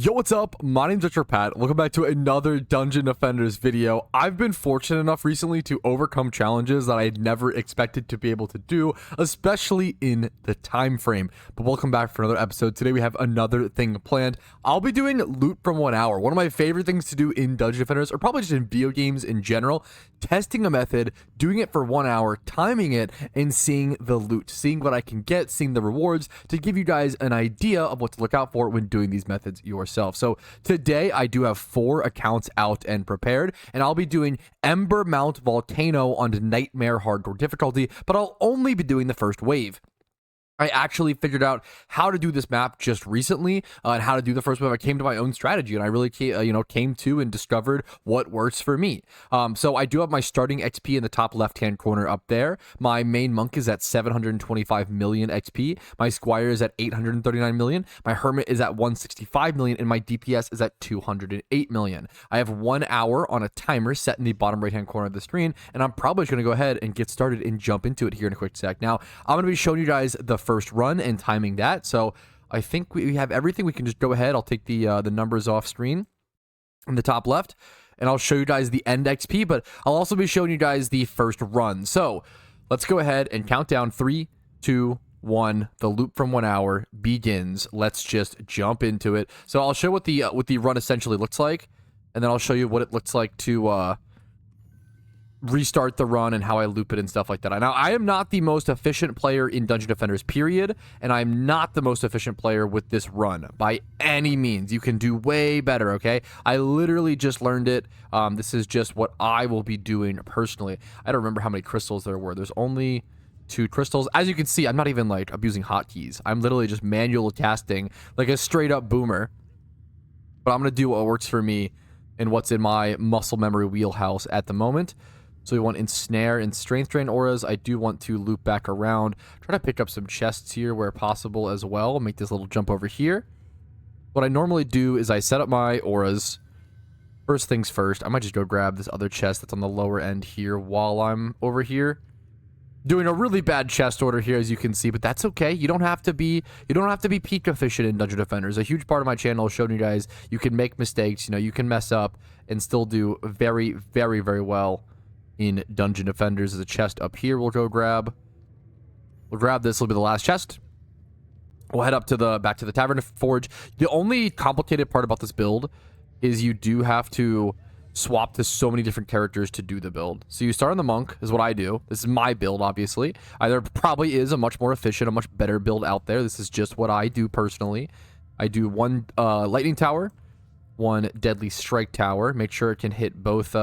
Yo, what's up? My name's Pat. Welcome back to another Dungeon Defenders video. I've been fortunate enough recently to overcome challenges that I had never expected to be able to do, especially in the time frame. But welcome back for another episode. Today we have another thing planned. I'll be doing loot from 1 hour. One of my favorite things to do in Dungeon Defenders, or probably just in video games in general, testing a method, doing it for 1 hour, timing it, and seeing the loot, seeing what I can get, seeing the rewards, to give you guys an idea of what to look out for when doing these methods yourself. So today I do have 4 accounts out and prepared, and I'll be doing Embermount Volcano on Nightmare Hardcore difficulty, but I'll only be doing the first wave. I actually figured out how to do this map just recently, and how to do the first wave. I came to my own strategy, and I really came to and discovered what works for me. So I do have my starting XP in the top left-hand corner up there. My main monk is at 725 million XP. My squire is at 839 million. My hermit is at 165 million, and my DPS is at 208 million. I have 1 hour on a timer set in the bottom right-hand corner of the screen, and I'm probably just going to go ahead and get started and jump into it here in a quick sec. Now, I'm going to be showing you guys the first run and timing that. So I think we have everything. We can just go ahead. I'll take the numbers off screen in the top left, and I'll show you guys the end XP, but I'll also be showing you guys the first run. So let's go ahead and count down 3, 2, 1. The loop from 1 hour begins. Let's just jump into it. So I'll show what the run essentially looks like, and then I'll show you what it looks like to restart the run and how I loop it and stuff like that. Now, I am not the most efficient player in Dungeon Defenders, period, and I'm not the most efficient player with this run by any means. You can do way better, okay? I literally just learned it. This is just what I will be doing personally. I don't remember how many crystals there were. There's only 2 crystals. As you can see, I'm not even like abusing hotkeys. I'm literally just manual casting like a straight up boomer. But I'm gonna do what works for me and what's in my muscle memory wheelhouse at the moment. So we want ensnare and strength drain auras. I do want to loop back around. Try to pick up some chests here where possible as well. Make this little jump over here. What I normally do is I set up my auras. First things first, I might just go grab this other chest that's on the lower end here while I'm over here. Doing a really bad chest order here, as you can see, but that's okay. You don't have to be peak efficient in Dungeon Defenders. A huge part of my channel is showing you guys you can make mistakes, you can mess up and still do very, very, very well in Dungeon Defenders. There's a chest up here we'll go grab. We'll grab this. Will be the last chest. We'll head up to back to the Tavern Forge. The only complicated part about this build is you do have to swap to so many different characters to do the build. So you start on the monk, is what I do. This is my build, obviously. There probably is a much more efficient, a much better build out there. This is just what I do personally. I do 1 lightning tower, 1 deadly strike tower. Make sure it can hit both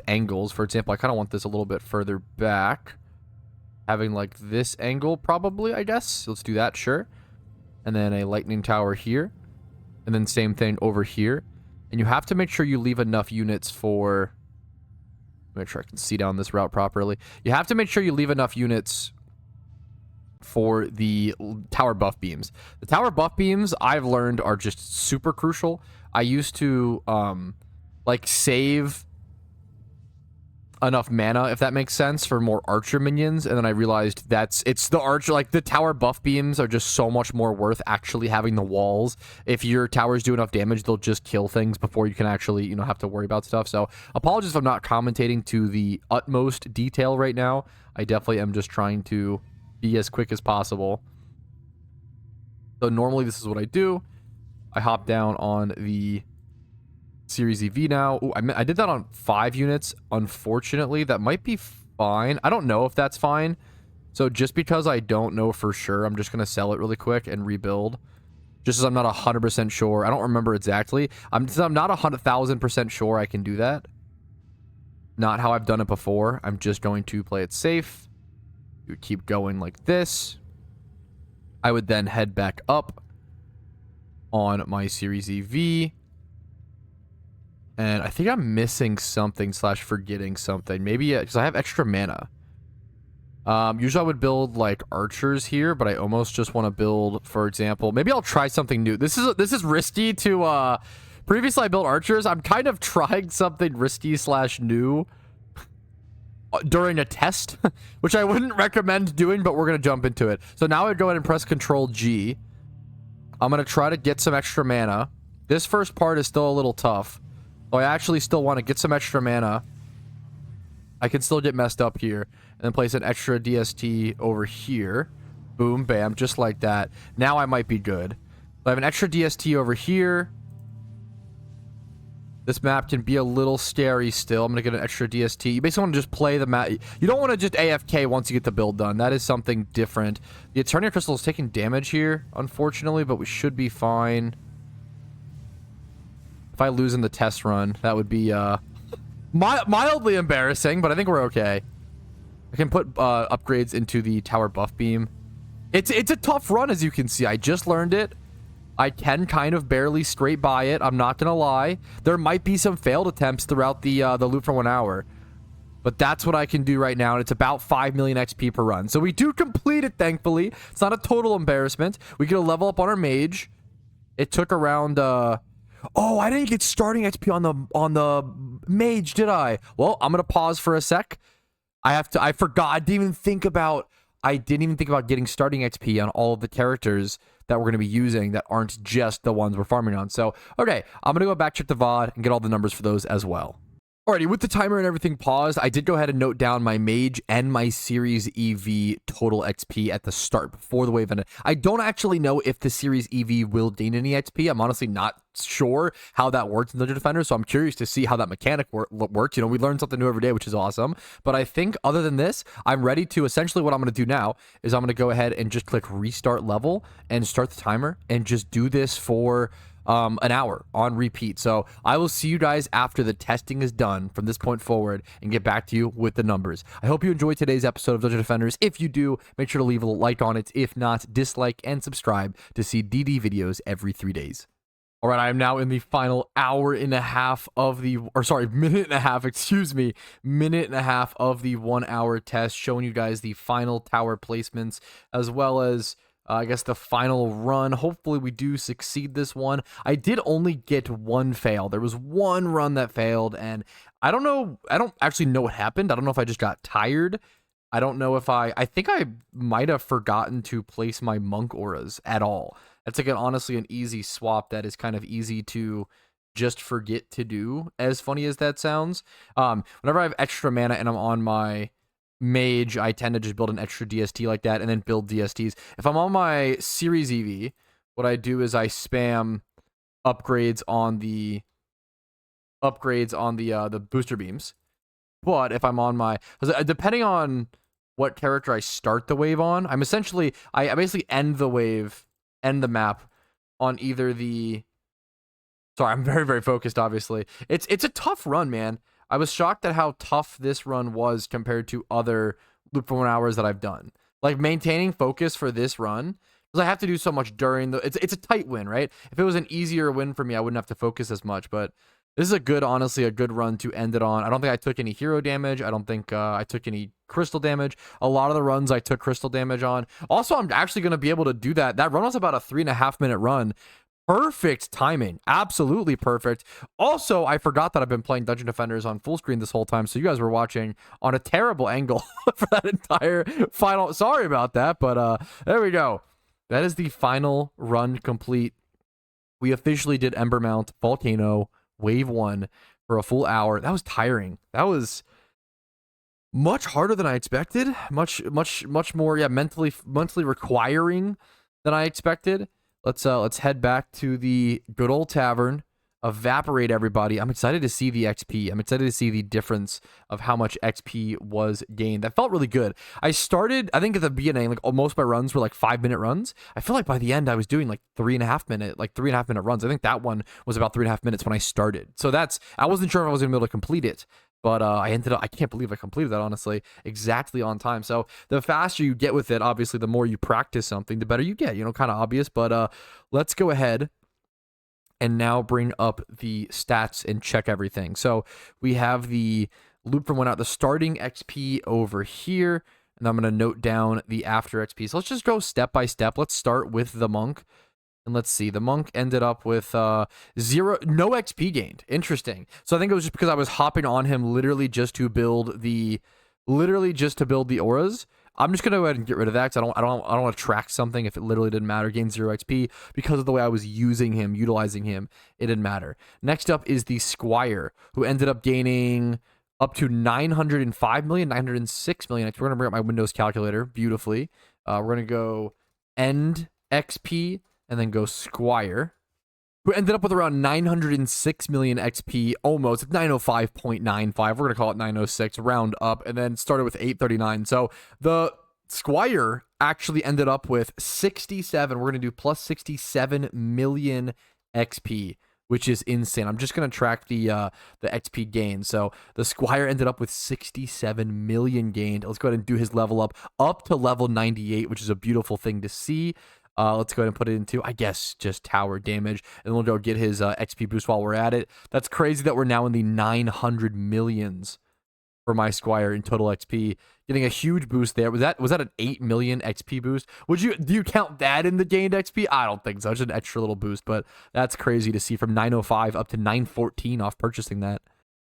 angles. For example, I kind of want this a little bit further back, having like this angle probably, I guess. So let's do that, sure. And then a lightning tower here, and then same thing over here. And you have to make sure you leave enough units for, make sure I can see down this route properly. You have to make sure you leave enough units for the tower buff beams. The tower buff beams, I've learned, are just super crucial. I used to like save enough mana, if that makes sense, for more archer minions, and then I realized it's the archer, like the tower buff beams are just so much more worth actually having the walls. If your towers do enough damage, they'll just kill things before you can actually have to worry about stuff. So apologies if I'm not commentating to the utmost detail right now. I definitely am just trying to be as quick as possible. So normally this is what I do. I hop down on the Series EV now. Ooh, I did that on 5 units. Unfortunately, that might be fine. I don't know if that's fine. So just because I don't know for sure, I'm just going to sell it really quick and rebuild. Just as I'm not 100% sure. I don't remember exactly. I'm not 100,000% sure I can do that. Not how I've done it before. I'm just going to play it safe. You would keep going like this. I would then head back up on my Series EV. And I think I'm missing something / forgetting something. Maybe because I have extra mana. Usually I would build like archers here, but I almost just want to build, for example, maybe I'll try something new. This is risky to previously I built archers. I'm kind of trying something risky / new during a test, which I wouldn't recommend doing, but we're going to jump into it. So now I go ahead and press Control G. I'm going to try to get some extra mana. This first part is still a little tough. So I actually still want to get some extra mana. I can still get messed up here. And then place an extra DST over here. Boom, bam, just like that. Now I might be good. I have an extra DST over here. This map can be a little scary still. I'm going to get an extra DST. You basically want to just play the map. You don't want to just AFK once you get the build done. That is something different. The Eternia Crystal is taking damage here, unfortunately, but we should be fine. If I lose in the test run, that would be mildly embarrassing, but I think we're okay. I can put upgrades into the tower buff beam. It's a tough run, as you can see. I just learned it. I can kind of barely scrape by it. I'm not going to lie. There might be some failed attempts throughout the loop for 1 hour. But that's what I can do right now, and it's about 5 million XP per run. So we do complete it, thankfully. It's not a total embarrassment. We get a level up on our mage. It took around... Oh, I didn't get starting XP on the mage, did I? Well, I'm going to pause for a sec. I forgot. I didn't even think about getting starting XP on all of the characters that we're going to be using that aren't just the ones we're farming on. So, okay, I'm going to go back, check the VOD, and get all the numbers for those as well. Alrighty, with the timer and everything paused, I did go ahead and note down my mage and my Series EV total XP at the start before the wave ended. I don't actually know if the Series EV will gain any XP. I'm honestly not sure how that works in Dungeon Defender, so I'm curious to see how that mechanic works. You know, we learn something new every day, which is awesome. But I think other than this, I'm ready to, essentially what I'm going to do now is I'm going to go ahead and just click restart level and start the timer and just do this for... an hour on repeat. So I will see you guys after the testing is done from this point forward and get back to you with the numbers. I hope you enjoyed today's episode of Dungeon Defenders. If you do, make sure to leave a like on it. If not, dislike and subscribe to see DD videos every 3 days. All right, I am now in the final hour and a half of the, or sorry, minute and a half, excuse me, minute and a half of the 1 hour test, showing you guys the final tower placements as well as I guess the final run. Hopefully we do succeed this one. I did only get one fail. There was one run that failed, and I don't know. I don't actually know what happened. I don't know if I just got tired. I don't know if I think I might have forgotten to place my monk auras at all. That's like honestly an easy swap that is kind of easy to just forget to do, as funny as that sounds. Whenever I have extra mana and I'm on my mage, I tend to just build an extra DST like that and then build DSTs. If I'm on my Series EV, what I do is I spam upgrades on the booster beams. But if I'm on my, depending on what character I start the wave on, I basically end the map on either the... Sorry, I'm very, very focused, obviously. It's a tough run, man. I was shocked at how tough this run was compared to other loop for 1 hours that I've done. Like, maintaining focus for this run, because I have to do so much during the... It's a tight win, right? If it was an easier win for me, I wouldn't have to focus as much, but this is honestly a good run to end it on. I don't think I took any hero damage. I don't think I took any crystal damage. A lot of the runs I took crystal damage on. Also, I'm actually going to be able to do that. That run was about a 3.5 minute run. Perfect timing. Absolutely perfect. Also, I forgot that I've been playing Dungeon Defenders on full screen this whole time, so you guys were watching on a terrible angle for that entire final. Sorry about that, but there we go. That is the final run complete. We officially did Embermount, Volcano, Wave 1 for a full hour. That was tiring. That was much harder than I expected. Much more, yeah, mentally requiring than I expected. Let's head back to the good old tavern, evaporate everybody. I'm excited to see the XP. I'm excited to see the difference of how much XP was gained. That felt really good. I think at the beginning, like most of my runs were like 5 minute runs. I feel like by the end I was doing like 3.5 minute runs. I think that one was about 3.5 minutes when I started. So I wasn't sure if I was gonna be able to complete it. But I can't believe I completed that, honestly, exactly on time. So the faster you get with it, obviously, the more you practice something, the better you get, kind of obvious. But let's go ahead and now bring up the stats and check everything. So we have the loop from 1 out, the starting XP over here. And I'm going to note down the after XP. So let's just go step by step. Let's start with the monk. And let's see, the monk ended up with no XP gained. Interesting. So I think it was just because I was hopping on him literally just to build the auras. I'm just gonna go ahead and get rid of that because I don't want to track something if it literally didn't matter. Gain 0 XP because of the way I was utilizing him. It didn't matter. Next up is the Squire, who ended up gaining up to 905 million, 906 million. We're gonna bring up my Windows calculator beautifully. We're gonna go end XP and then go Squire, who ended up with around 906 million XP, almost 905.95. We're going to call it 906, round up, and then started with 839. So the Squire actually ended up with 67. We're going to do plus 67 million XP, which is insane. I'm just going to track the XP gain. So the Squire ended up with 67 million gained. Let's go ahead and do his level up to level 98, which is a beautiful thing to see. Let's go ahead and put it into, I guess, just tower damage. And we'll go get his XP boost while we're at it. That's crazy that we're now in the 900 millions for my Squire in total XP. Getting a huge boost there. Was that an 8 million XP boost? Do you count that in the gained XP? I don't think so. It's just an extra little boost, but that's crazy to see from 905 up to 914 off purchasing that.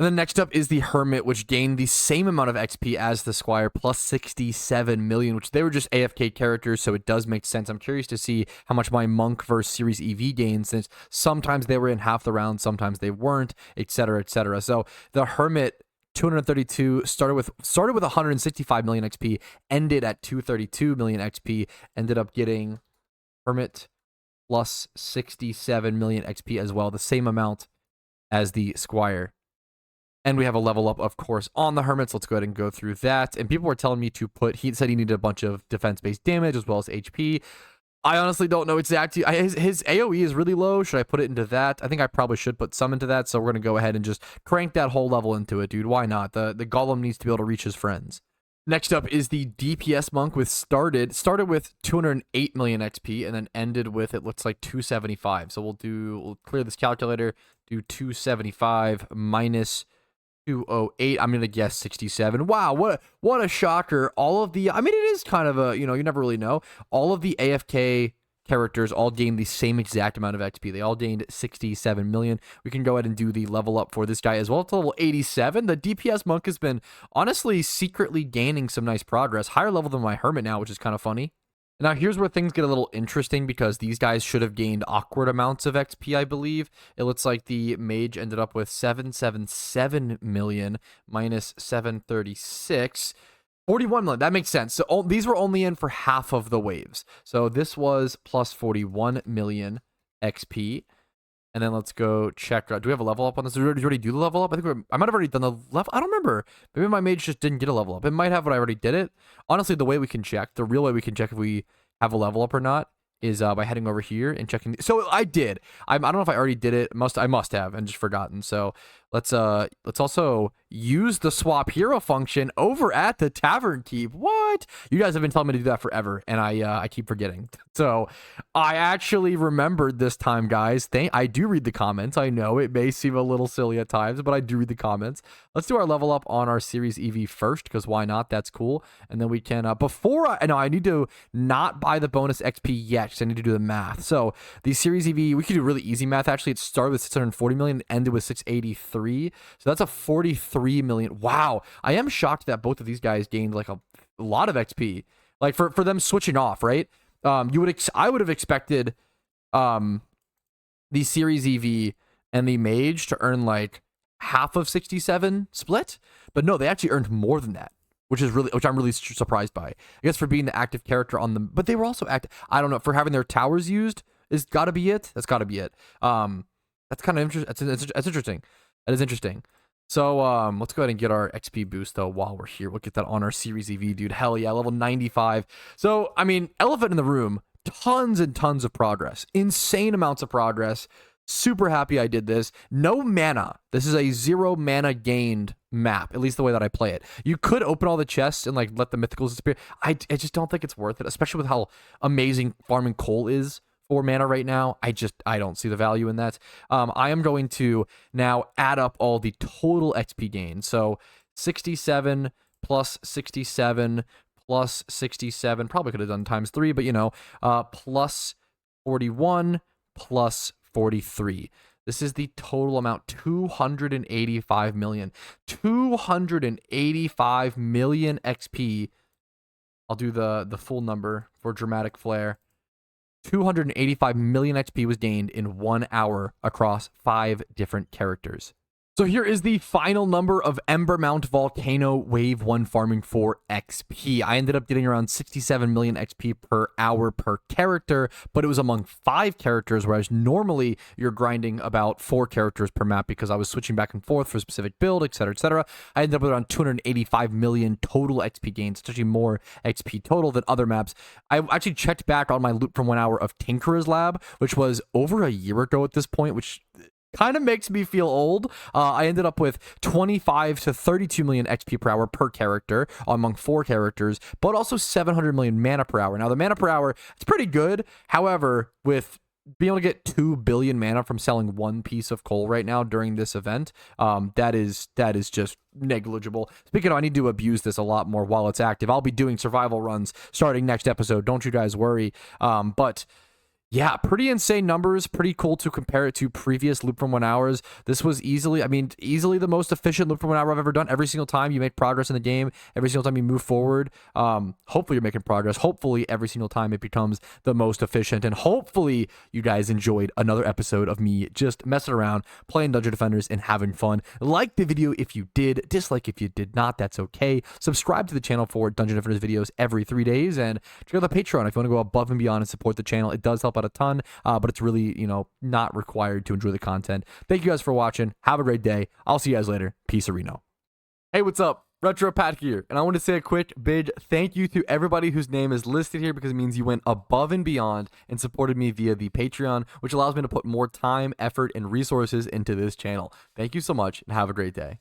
And then next up is the Hermit, which gained the same amount of XP as the Squire, plus 67 million, which they were just AFK characters, so it does make sense. I'm curious to see how much my Monk versus Series EV gained, since sometimes they were in half the round, sometimes they weren't, etc., etc. So the Hermit, 232, started with 165 million XP, ended at 232 million XP, ended up getting Hermit plus 67 million XP as well, the same amount as the Squire. And we have a level up, of course, on the Hermits. Let's go ahead and go through that. And people were telling me to put, he said he needed a bunch of defense-based damage as well as HP. I honestly don't know exactly. His AoE is really low. Should I put it into that? I think I probably should put some into that. So we're going to go ahead and just crank that whole level into it, dude. Why not? The Golem needs to be able to reach his friends. Next up is the DPS Monk, with started with 208 million XP and then ended with, it looks like, 275. So we'll clear this calculator, do 275 minus 208. I'm gonna guess 67. Wow, what a shocker. All of the, I mean, it is kind of a, you never really know. All of the AFK characters all gained the same exact amount of XP. They all gained 67 million. We can go ahead and do the level up for this guy as well to level 87. The DPS Monk has been honestly secretly gaining some nice progress. Higher level than my Hermit now, which is kind of funny. Now, here's where things get a little interesting, because these guys should have gained awkward amounts of XP, I believe. It looks like the Mage ended up with 777 million minus 736. 41 million. That makes sense. So these were only in for half of the waves. So this was plus 41 million XP. And then let's go check. Do we have a level up on this? Did we already do the level up? I think I might have already done the level. I don't remember. Maybe my Mage just didn't get a level up. It might have, but I already did it. Honestly, the way we can check, the real way we can check if we have a level up or not, is by heading over here and checking. So I did. I don't know if I already did it. I must have and just forgotten. So let's also use the swap hero function over at the Tavern Keep. What? You guys have been telling me to do that forever, and I keep forgetting. So I actually remembered this time, guys. I do read the comments. I know it may seem a little silly at times, but I do read the comments. Let's do our level up on our Series EV first, because why not? That's cool. And then we can, I need to not buy the bonus XP yet, because I need to do the math. So the Series EV, we could do really easy math, actually. It started with 640 million, ended with 683. So that's a 43 million. Wow. I am shocked that both of these guys gained like a lot of XP. Like for them switching off, right? I would have expected the Series EV and the Mage to earn like half of 67 split, but no, they actually earned more than that, which I'm really surprised by. I guess for being the active character on them, but they were also active. I don't know, for having their towers used is got to be it. That's got to be it. That's kind of interesting. That's interesting. That is interesting. So let's go ahead and get our XP boost though while we're here. We'll get that on our Series EV, dude. Hell yeah, level 95. So I mean, elephant in the room, tons and tons of progress, insane amounts of progress. Super happy I did this. No mana. This is a 0 mana gained map, at least the way that I play it. You could open all the chests and like let the mythicals disappear. I just don't think it's worth it, especially with how amazing farming coal is for mana right now. I don't see the value in that. I am going to now add up all the total XP gain. So 67 plus 67 plus 67, probably could have done times 3, but plus 41 plus 43. This is the total amount, 285 million. 285 million XP I'll do the full number for dramatic flair. 285 million XP was gained in 1 hour across 5 different characters. So here is the final number of Embermount Volcano Wave 1 farming for XP. I ended up getting around 67 million XP per hour per character, but it was among 5 characters, whereas normally you're grinding about 4 characters per map because I was switching back and forth for a specific build, etc., etc. I ended up with around 285 million total XP gains, especially more XP total than other maps. I actually checked back on my loop from 1 hour of Tinkerer's Lab, which was over a year ago at this point, which kind of makes me feel old. I ended up with 25 to 32 million XP per hour per character among 4 characters, but also 700 million mana per hour. Now, the mana per hour, it's pretty good. However, with being able to get 2 billion mana from selling 1 piece of coal right now during this event, that is just negligible. Speaking of, I need to abuse this a lot more while it's active. I'll be doing survival runs starting next episode. Don't you guys worry. But yeah, pretty insane numbers. Pretty cool to compare it to previous loop from 1 hours. This was easily the most efficient loop from 1 hour I've ever done. Every single time you make progress in the game, every single time you move forward, hopefully you're making progress. Hopefully every single time it becomes the most efficient. And hopefully you guys enjoyed another episode of me just messing around, playing Dungeon Defenders and having fun. Like the video if you did. Dislike if you did not. That's okay. Subscribe to the channel for Dungeon Defenders videos every 3 days. And check out the Patreon if you want to go above and beyond and support the channel. It does help out a ton, but it's really, not required to enjoy the content. Thank you guys for watching. Have a great day. I'll see you guys later. Peace, Reno. Hey, what's up? Retro Pat here, and I want to say a quick big thank you to everybody whose name is listed here because it means you went above and beyond and supported me via the Patreon, which allows me to put more time, effort, and resources into this channel. Thank you so much, and have a great day.